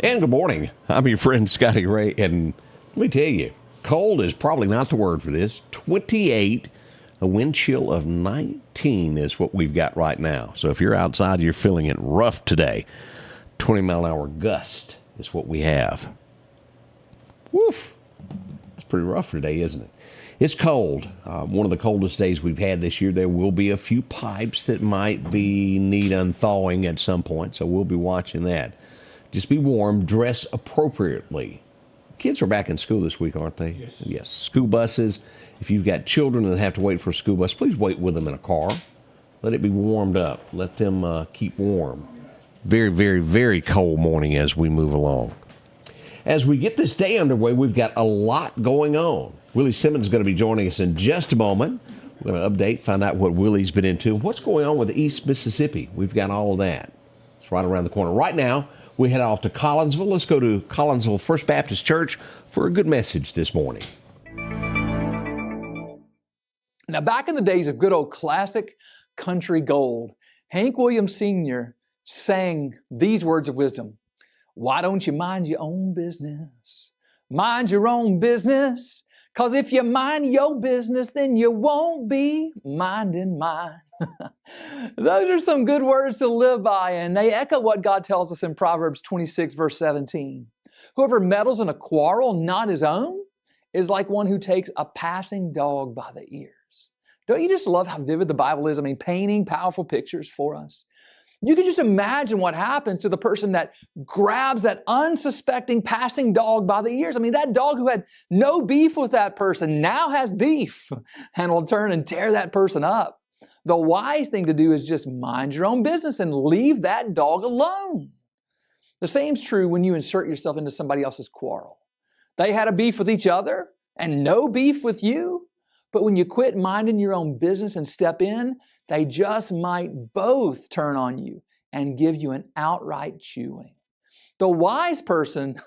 And good morning. I'm your friend Scotty Ray, and let me tell you, cold is probably not the word for this. 28, a wind chill of 19 is what we've got right now. So if you're outside, you're feeling it rough today. 20-mile-an-hour gust is what we have. Woof. That's pretty rough today, isn't it? It's cold. One of the coldest days we've had this year. There will be a few pipes that might need unthawing at some point, so we'll be watching that. Just be warm, dress appropriately. Kids are back in school this week, aren't they? Yes. School buses. If you've got children that have to wait for a school bus, please wait with them in a car. Let it be warmed up. Let them keep warm. Very, very, very cold morning as we move along. As we get this day underway, we've got a lot going on. Willie Simmons is going to be joining us in just a moment. We're going to update, find out what Willie's been into, what's going on with East Mississippi. We've got all of that. It's right around the corner. Right now, we head off to Collinsville. Let's go to Collinsville First Baptist Church for a good message this morning. Now, back in the days of good old classic country gold, Hank Williams Sr. sang these words of wisdom. Why don't you mind your own business? Mind your own business. 'Cause if you mind your business, then you won't be minding mine. Those are some good words to live by, and they echo what God tells us in Proverbs 26, verse 17. Whoever meddles in a quarrel not his own is like one who takes a passing dog by the ears. Don't you just love how vivid the Bible is? I mean, painting powerful pictures for us. You can just imagine what happens to the person that grabs that unsuspecting passing dog by the ears. I mean, that dog who had no beef with that person now has beef and will turn and tear that person up. The wise thing to do is just mind your own business and leave that dog alone. The same's true when you insert yourself into somebody else's quarrel. They had a beef with each other and no beef with you. But when you quit minding your own business and step in, they just might both turn on you and give you an outright chewing. The wise person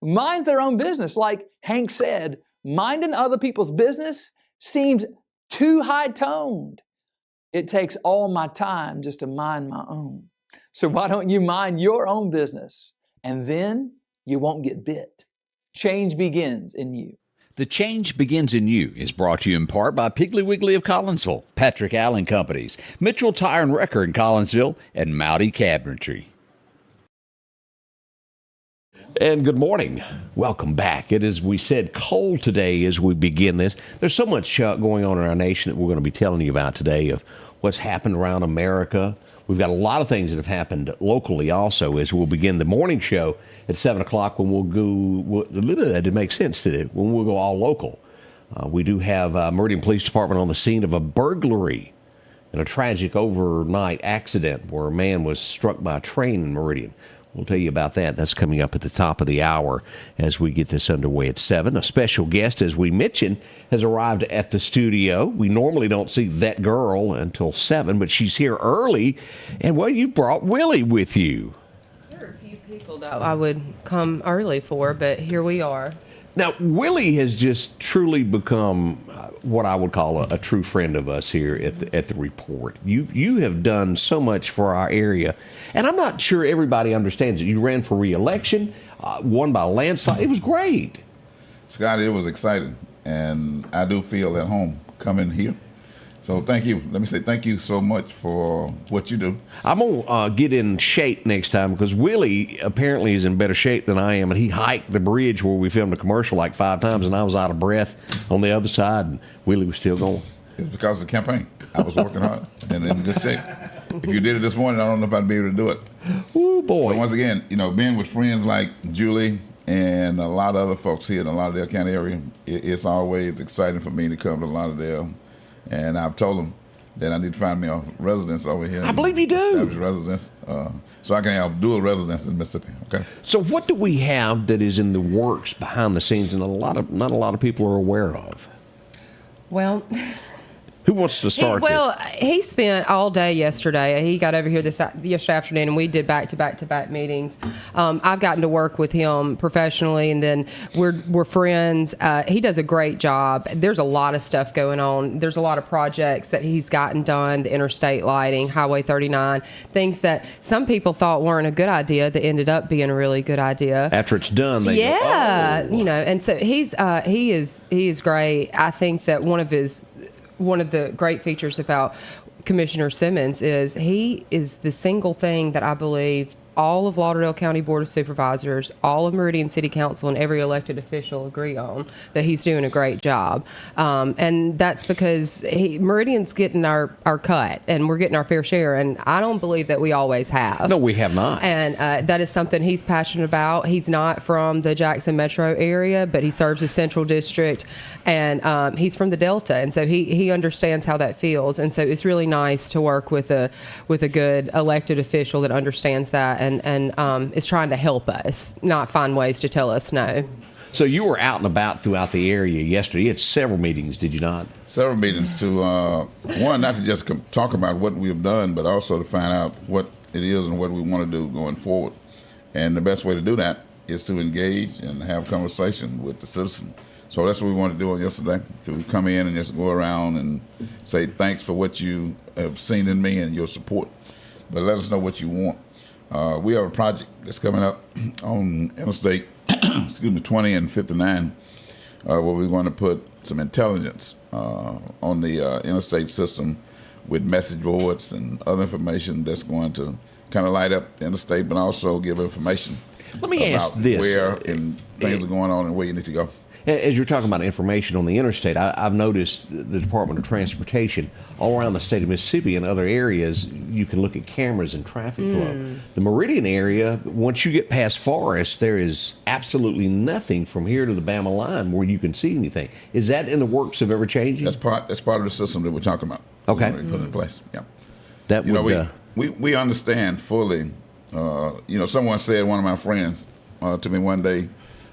minds their own business. Like Hank said, minding other people's business seems too high-toned. It takes all my time just to mind my own. So why don't you mind your own business? And then you won't get bit. Change begins in you. The Change Begins in You is brought to you in part by Piggly Wiggly of Collinsville, Patrick Allen Companies, Mitchell Tire and Wrecker in Collinsville, and Mowdy Cabinetry. And good morning. Welcome back. It is, we said, cold today as we begin this. There's so much going on in our nation that we're going to be telling you about today of what's happened around America. We've got a lot of things that have happened locally also as we'll begin the morning show at 7 o'clock when we'll go, that didn't make sense today, when we'll go all local. We do have Meridian Police Department on the scene of a burglary and a tragic overnight accident where a man was struck by a train in Meridian. We'll tell you about that. That's coming up at the top of the hour as we get this underway at 7. A special guest, as we mentioned, has arrived at the studio. We normally don't see that girl until 7, but she's here early. And, well, you brought Willie with you. There are a few people that I would come early for, but here we are. Now, Willie has just truly become what I would call a true friend of us here at the Report. You have done so much for our area, and I'm not sure everybody understands it. You ran for re-election, won by a landslide. It was great. Scotty, it was exciting, and I do feel at home coming here. So thank you. Let me say thank you so much for what you do. I'm going to get in shape next time because Willie apparently is in better shape than I am. And he hiked the bridge where we filmed a commercial like 5 times, and I was out of breath on the other side, and Willie was still going. It's because of the campaign. I was working hard and in good shape. If you did it this morning, I don't know if I'd be able to do it. Oh, boy. But once again, being with friends like Julie and a lot of other folks here in the Lauderdale County area, it's always exciting for me to come to Lauderdale. And I've told them that I need to find me a residence over here. I believe you do. Established residence, so I can have dual residence in Mississippi. Okay. So what do we have that is in the works behind the scenes and not a lot of people are aware of? Well, Who wants to start this? He spent all day yesterday. He got over here yesterday afternoon, and we did back-to-back meetings. I've gotten to work with him professionally, and then we're friends. He does a great job. There's a lot of stuff going on. There's a lot of projects that he's gotten done, the interstate lighting, Highway 39, things that some people thought weren't a good idea that ended up being a really good idea. After it's done, they go, oh. You know, and so he is great. I think that one of the great features about Commissioner Simmons is he is the single thing that I believe all of Lauderdale County Board of Supervisors, all of Meridian City Council, and every elected official agree on, that he's doing a great job. And that's because Meridian's getting our cut, and we're getting our fair share, and I don't believe that we always have. No, we have not. And that is something he's passionate about. He's not from the Jackson metro area, but he serves the Central District, and he's from the Delta, and so he understands how that feels. And so it's really nice to work with a good elected official that understands that and is trying to help us, not find ways to tell us no. So you were out and about throughout the area yesterday. You had several meetings, did you not? Several meetings to, one, not to just talk about what we have done, but also to find out what it is and what we want to do going forward. And the best way to do that is to engage and have conversation with the citizen. So that's what we wanted to do on yesterday, to come in and just go around and say thanks for what you have seen in me and your support. But let us know what you want. We have a project that's coming up on Interstate 20 and 59, where we're going to put some intelligence on the interstate system with message boards and other information that's going to kind of light up the interstate, but also give information Let me ask about this. where and things are going on and where you need to go. As you're talking about information on the interstate, I've noticed the Department of Transportation all around the state of Mississippi and other areas, you can look at cameras and traffic flow. The Meridian area, once you get past Forest, there is absolutely nothing from here to the Bama line where you can see anything. Is that in the works of ever changing? That's part of the system that we're talking about. Okay. We put in place. Yeah. That would. We understand fully. Someone said, one of my friends to me one day,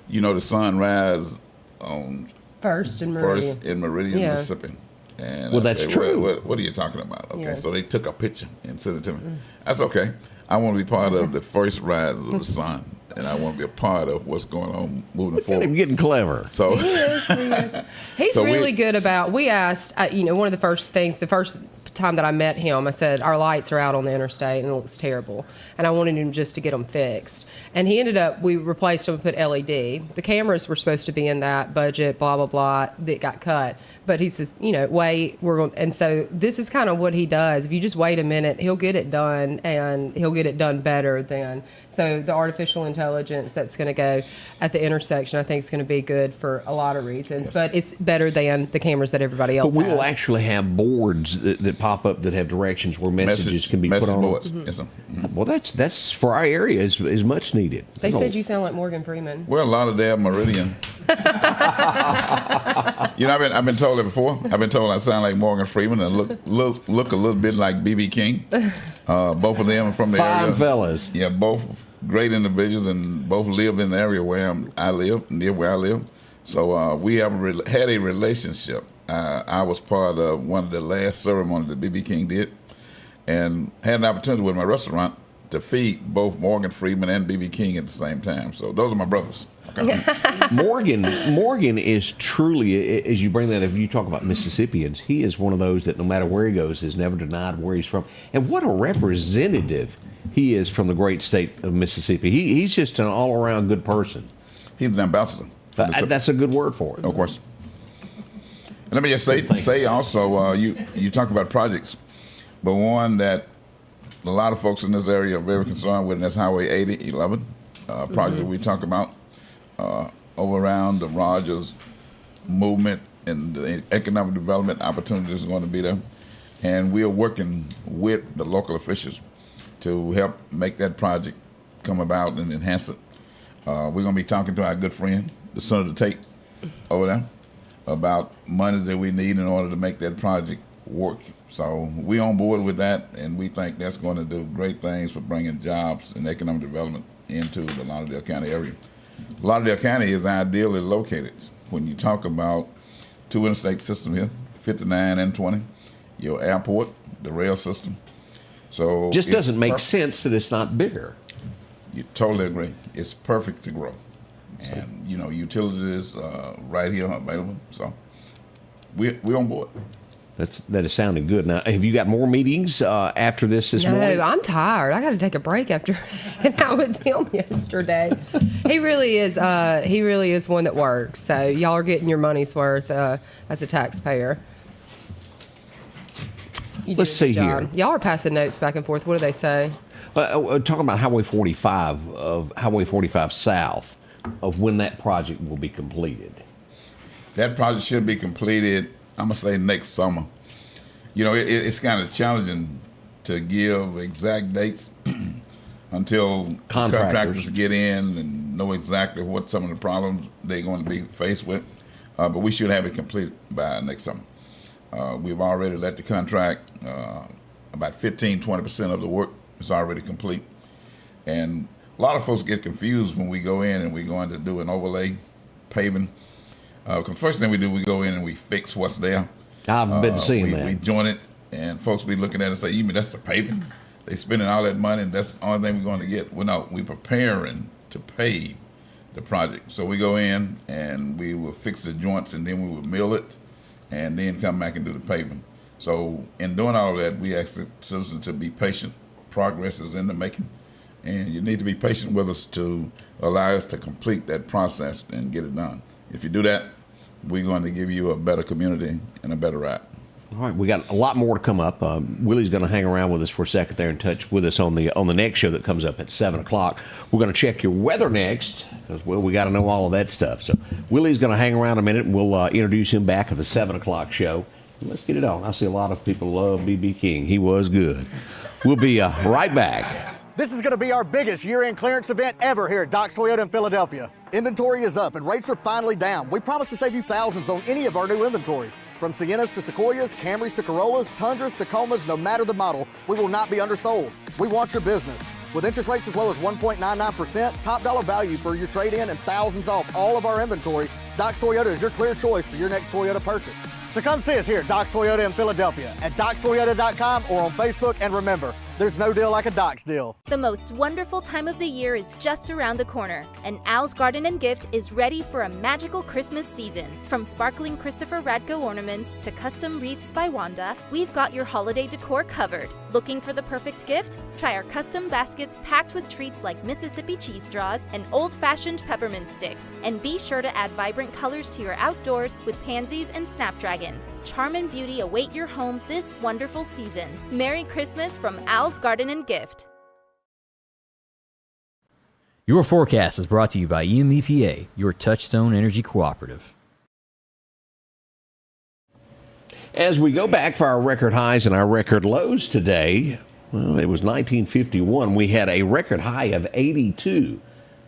the sun rise on First in Meridian, yeah. Mississippi. And well, I that's said, true. What are you talking about? Okay, Yeah. so they took a picture and sent it to me. That's okay. I want to be part of the first rise of the sun, and I want to be a part of what's going on moving Look at forward. him getting clever. So He is. He's So really good about. We asked, one of the first time that I met him, I said, our lights are out on the interstate and it looks terrible. And I wanted him just to get them fixed. And he ended up, we replaced them and put LED. The cameras were supposed to be in that budget, blah, blah, blah, that got cut. But he says, wait, and so this is kind of what he does. If you just wait a minute, he'll get it done, and he'll get it done better than. So the artificial intelligence that's going to go at the intersection, I think is going to be good for a lot of reasons. Yes. But it's better than the cameras that everybody else But we has. will actually have boards that pop up that have directions where messages can be put on. Boards. Mm-hmm. Yes, sir. Mm-hmm. Well, that's for our area is much needed. They said you sound like Morgan Freeman. Well, a lot of them Meridian. I've been told it before. I've been told I sound like Morgan Freeman and look a little bit like B.B. King. Both of them are from the area. Fine fellas. Yeah, both great individuals, and both live in the area where I live, near where I live. So we have had a relationship. I was part of one of the last ceremonies that B.B. King did, and had an opportunity with my restaurant to feed both Morgan Freeman and B.B. King at the same time. So those are my brothers. Okay. Morgan is truly, as you bring that up, you talk about Mississippians, he is one of those that no matter where he goes has never denied where he's from. And what a representative he is from the great state of Mississippi. He's just an all-around good person. He's an ambassador. That's a good word for it. No question. And let me just say also, you talk about projects, but one that a lot of folks in this area are very concerned with, and that's Highway 8011 project we talk about over around the Rogers movement and the economic development opportunities are going to be there. And we are working with the local officials to help make that project come about and enhance it. We're going to be talking to our good friend, the Senator Tate, over there, about money that we need in order to make that project work. So we on board with that, and we think that's going to do great things for bringing jobs and economic development into the Lauderdale County area. Lauderdale County is ideally located. When you talk about two interstate systems here, 59 and 20, your airport, the rail system. So Just it's doesn't make perfect. sense that it's not bigger. You totally agree. It's perfect to grow. And, utilities right here available. So we're on board. That is sounding good. Now, have you got more meetings after this morning? No, I'm tired. I got to take a break after hanging out with him yesterday. He really is. He really is one that works. So y'all are getting your money's worth as a taxpayer. You do Let's a good see job. here. Y'all are passing notes back and forth. What do they say? Talking about Highway 45 South, of when that project will be completed. That project should be completed, I'm going to say next summer. It's kind of challenging to give exact dates until contractors get in and know exactly what some of the problems they're going to be faced with. But we should have it completed by next summer. We've already let the contract, about 15-20% of the work is already complete. And a lot of folks get confused when we go in and we're going to do an overlay paving. Because the first thing we do, we go in and we fix what's there. I've been seeing that. We join it, and folks be looking at it and say, you mean that's the paving? They spending all that money, and that's the only thing we're going to get. Well, no, we're preparing to pave the project. So we go in, and we will fix the joints, and then we will mill it, and then come back and do the paving. So in doing all of that, we ask the citizens to be patient. Progress is in the making, and you need to be patient with us to allow us to complete that process and get it done. If you do that, we're going to give you a better community and a better ride. All right, we got a lot more to come up. Willie's going to hang around with us for a second there and touch with us on the next show that comes up at 7 o'clock. We're going to check your weather next because, well, we got to know all of that stuff. So Willie's going to hang around a minute, and we'll introduce him back at the 7 o'clock show. Let's get it on. I see a lot of people love B.B. King. He was good. We'll be right back. This is going to be our biggest year-end clearance event ever here at Doc's Toyota in Philadelphia. Inventory is up and rates are finally down. We promise to save you thousands on any of our new inventory. From Siennas to Sequoias, Camrys to Corollas, Tundras, Tacomas, no matter the model, we will not be undersold. We want your business. With interest rates as low as 1.99%, top dollar value for your trade-in, and thousands off all of our inventory, Doc's Toyota is your clear choice for your next Toyota purchase. So come see us here at Doc's Toyota in Philadelphia at docstoyota.com or on Facebook. And remember, there's no deal like a Doc's deal. The most wonderful time of the year is just around the corner, and Al's Garden and Gift is ready for a magical Christmas season. From sparkling Christopher Radko ornaments to custom wreaths by Wanda, we've got your holiday decor covered. Looking for the perfect gift? Try our custom baskets packed with treats like Mississippi cheese straws and old-fashioned peppermint sticks. And be sure to add vibrant colors to your outdoors with pansies and snapdragons. Charm and beauty await your home this wonderful season. Merry Christmas from Al's Garden and Gift. Your forecast is brought to you by EMEPA, your Touchstone Energy Cooperative. As we go back for our record highs and our record lows today, well, it was 1951. We had a record high of 82.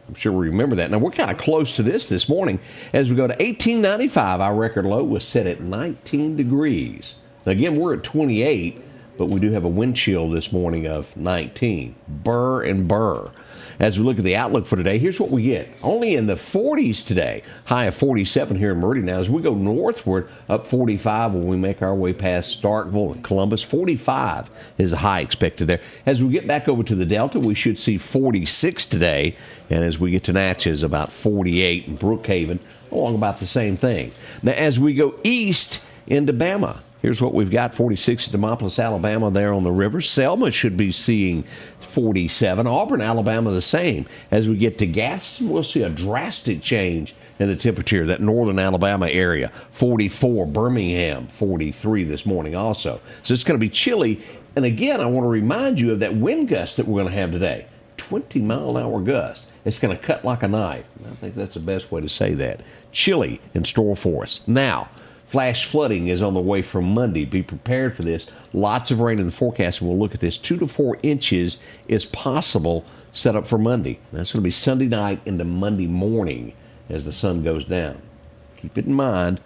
I'm sure we remember that. Now, we're kind of close to this morning. As we go to 1895, our record low was set at 19 degrees. Now, again, we're at 28, but we do have a wind chill this morning of 19. Burr and burr. As we look at the outlook for today, here's what we get. Only in the 40s today. High of 47 here in Meridian. Now, as we go northward, up 45 when we make our way past Starkville and Columbus. 45 is the high expected there. As we get back over to the Delta, we should see 46 today. And as we get to Natchez, about 48. And Brookhaven, along about the same thing. Now, as we go east into Bama, here's what we've got. 46 at Demopolis, Alabama, there on the river. Selma should be seeing 47. Auburn, Alabama, the same. As we get to Gadsden, we'll see a drastic change in the temperature, that northern Alabama area. 44. Birmingham, 43 this morning also. So it's going to be chilly. And again, I want to remind you of that wind gust that we're going to have today. 20-mile-an-hour gust. It's going to cut like a knife. I think that's the best way to say that. Chilly in store for us. Now, flash flooding is on the way for Monday. Be prepared for this. Lots of rain in the forecast, and we'll look at this. 2 to 4 inches is possible set up for Monday. That's going to be Sunday night into Monday morning as the sun goes down. Keep it in mind.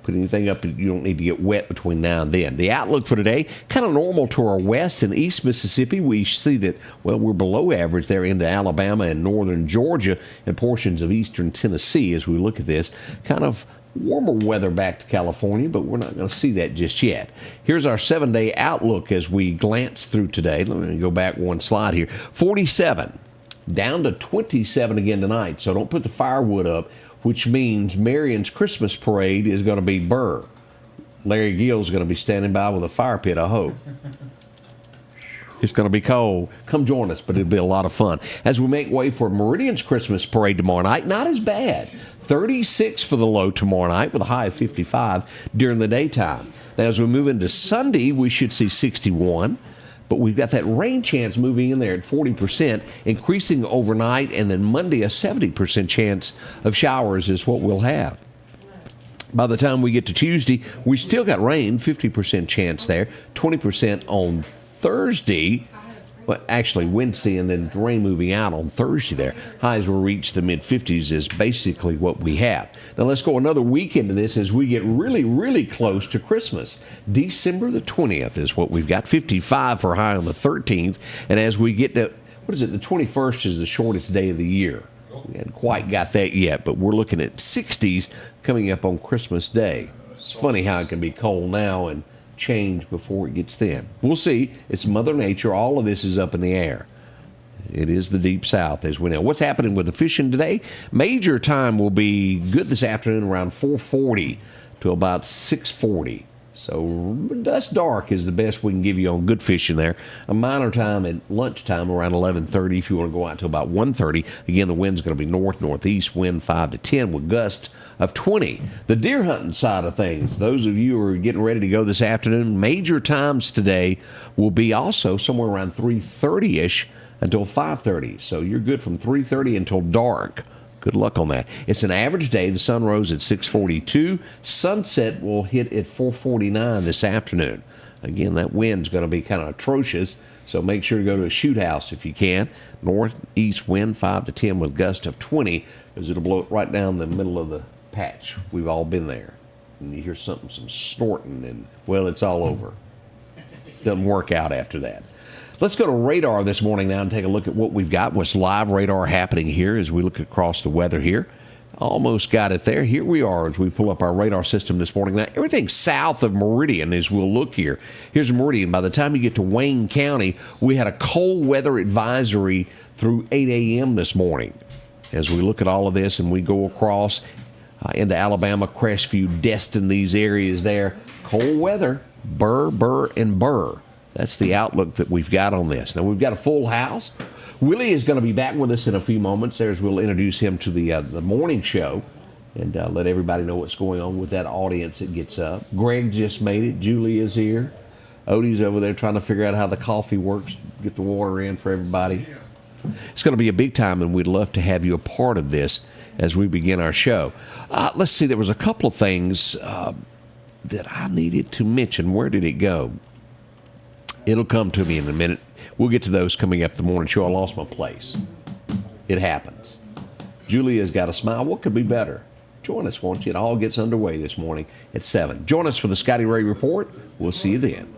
Put anything up, you don't need to get wet between now and then. The outlook for today, kind of normal to our west and east Mississippi. We see that, well, we're below average there into Alabama and northern Georgia and portions of eastern Tennessee as we look at this. Kind of warmer weather back to California, but we're not going to see that just yet. Here's our 7-day outlook as we glance through today. Let me go back one slide here. 47, down to 27 again tonight, so don't put the firewood up, which means Marion's Christmas parade is going to be Burr. Larry Gill's going to be standing by with a fire pit, I hope. It's going to be cold. Come join us, but it'll be a lot of fun. As we make way for Meridian's Christmas parade tomorrow night, not as bad. 36 for the low tomorrow night with a high of 55 during the daytime. Now, as we move into Sunday, we should see 61. But we've got that rain chance moving in there at 40%, increasing overnight, and then Monday a 70% chance of showers is what we'll have. By the time we get to Tuesday, we still got rain, 50% chance there, 20% on Thursday, well, actually Wednesday, and then rain moving out on Thursday there. Highs will reach the mid-50s is basically what we have. Now let's go another week into this as we get really, really close to Christmas. December the 20th is what we've got, 55 for high on the 13th. And as we get to, the 21st is the shortest day of the year. We hadn't quite got that yet, but we're looking at 60s coming up on Christmas Day. It's funny how it can be cold now and change before it gets thin. We'll see. It's Mother Nature. All of this is up in the air. It is the deep south, as we know. What's happening with the fishing today? Major time will be good this afternoon around 4:40 to about 6:40. So dusk dark is the best we can give you on good fishing there. A minor time at lunchtime around 11:30 if you want to go out to about 1:30. Again, the wind's going to be north-northeast, wind 5 to 10 with gusts of 20. The deer hunting side of things, those of you who are getting ready to go this afternoon, major times today will be also somewhere around 3:30-ish until 5:30. So you're good from 3:30 until dark. Good luck on that. It's an average day. The sun rose at 6:42. Sunset will hit at 4:49 this afternoon. Again, that wind's going to be kind of atrocious, so make sure to go to a shoot house if you can. Northeast wind 5 to 10 with gust of 20, because it'll blow it right down the middle of the patch. We've all been there. And you hear some snorting, and, well, it's all over. Doesn't work out after that. Let's go to radar this morning now and take a look at what we've got, what's live radar happening here as we look across the weather here. Almost got it there. Here we are as we pull up our radar system this morning. Now, everything south of Meridian as we'll look here. Here's Meridian. By the time you get to Wayne County, we had a cold weather advisory through 8 a.m. this morning. As we look at all of this and we go across into Alabama, Crestview, Destin, these areas there, cold weather, Burr, and Burr. That's the outlook that we've got on this. Now, we've got a full house. Willie is going to be back with us in a few moments. We'll introduce him to the morning show and let everybody know what's going on with that audience that gets up. Greg just made it. Julie is here. Odie's over there trying to figure out how the coffee works, get the water in for everybody. It's going to be a big time, and we'd love to have you a part of this as we begin our show. Let's see. There was a couple of things that I needed to mention. Where did it go? It'll come to me in a minute. We'll get to those coming up the morning show. I lost my place. It happens. Julia's got a smile. What could be better? Join us, won't you? It all gets underway this morning at 7. Join us for the Scotty Ray Report. We'll see you then.